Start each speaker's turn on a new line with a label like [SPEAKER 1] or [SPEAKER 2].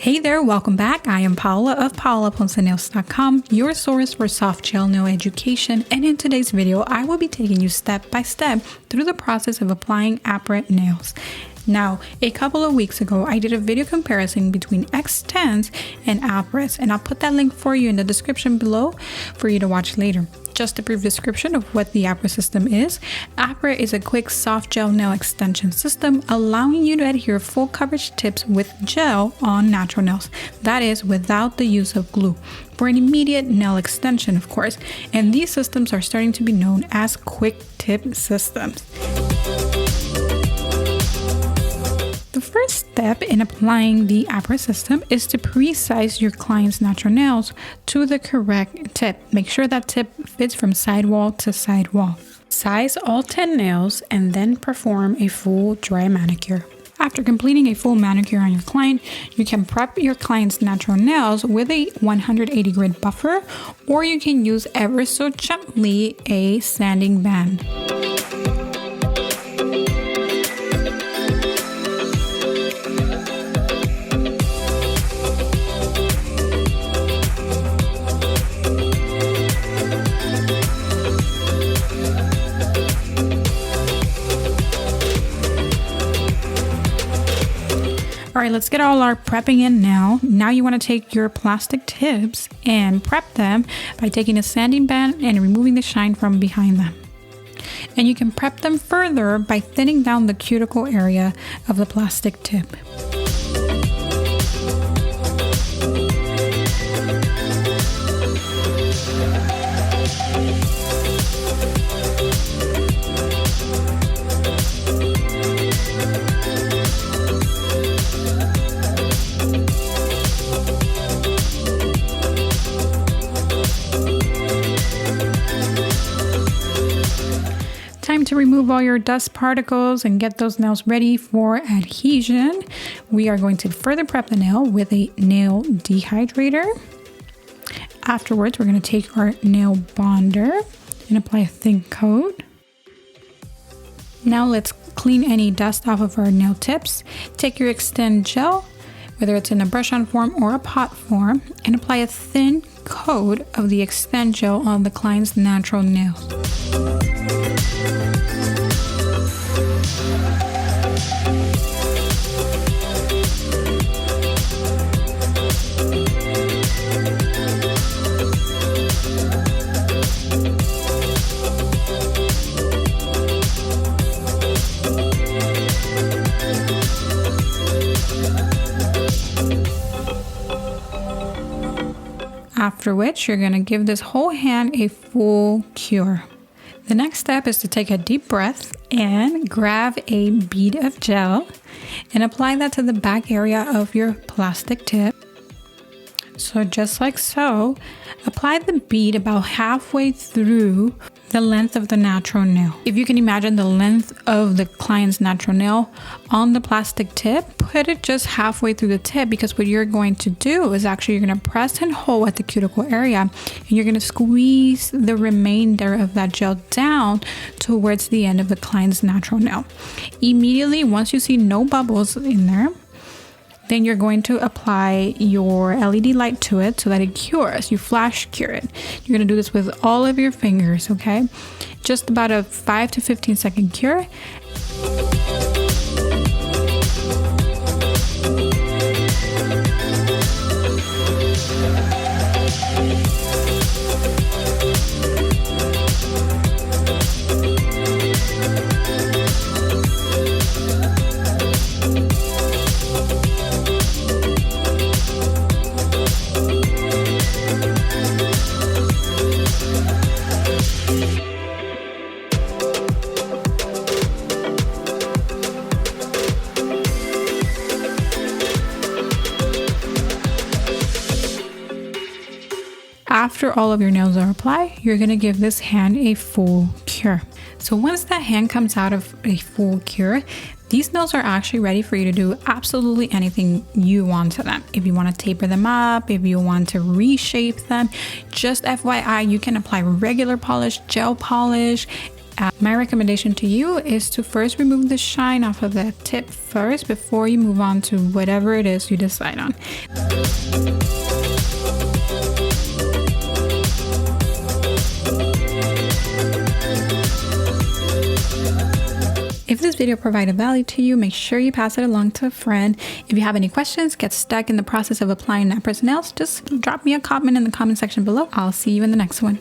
[SPEAKER 1] Hey there, welcome back. I am Paola of PaolaPonceNails.com, your source for soft gel nail education. And in today's video, I will be taking you step by step through the process of applying Apres nails. Now, a couple of weeks ago, I did a video comparison between X10s and Apres, and I'll put that link for you in the description below for you to watch later. Just a brief description of what the Apres system is. Apres is a quick soft gel nail extension system allowing you to adhere full coverage tips with gel on natural nails. That is without the use of glue, for an immediate nail extension, of course. And these systems are starting to be known as quick tip systems. The first step in applying the Apres system is to pre-size your client's natural nails to the correct tip. Make sure that tip fits from sidewall to sidewall. Size all 10 nails and then perform a full dry manicure. After completing a full manicure on your client, you can prep your client's natural nails with a 180 grit buffer, or you can use ever so gently a sanding band. All right, let's get all our prepping in now. Now you want to take your plastic tips and prep them by taking a sanding band and removing the shine from behind them. And you can prep them further by thinning down the cuticle area of the plastic tip. Time to remove all your dust particles and get those nails ready for adhesion. We are going to further prep the nail with a nail dehydrator. Afterwards, we're going to take our nail bonder and apply a thin coat. Now let's clean any dust off of our nail tips. Take your extend gel, whether it's in a brush-on form or a pot form, and apply a thin coat of the extend gel on the client's natural nails. After which, you're going to give this whole hand a full cure. The next step is to take a deep breath and grab a bead of gel and apply that to the back area of your plastic tip. So just like so, apply the bead about halfway through the length of the natural nail. If you can imagine the length of the client's natural nail on the plastic tip, put it just halfway through the tip, because what you're going to do is actually you're going to press and hold at the cuticle area, and you're going to squeeze the remainder of that gel down towards the end of the client's natural nail. Immediately, once you see no bubbles in there, then you're going to apply your LED light to it so that it cures. You flash cure it. You're going to do this with all of your fingers, okay? Just about a 5 to 15 second cure. After all of your nails are applied, you're going to give this hand a full cure. So once that hand comes out of a full cure, these nails are actually ready for you to do absolutely anything you want to them. If you want to taper them up, if you want to reshape them, just FYI, you can apply regular polish, gel polish, My recommendation to you is to first remove the shine off of the tip first before you move on to whatever it is you decide on. If this video provided value to you, make sure you pass it along to a friend. If you have any questions, get stuck in the process of applying Apres nails, just drop me a comment in the comment section below. I'll see you in the next one.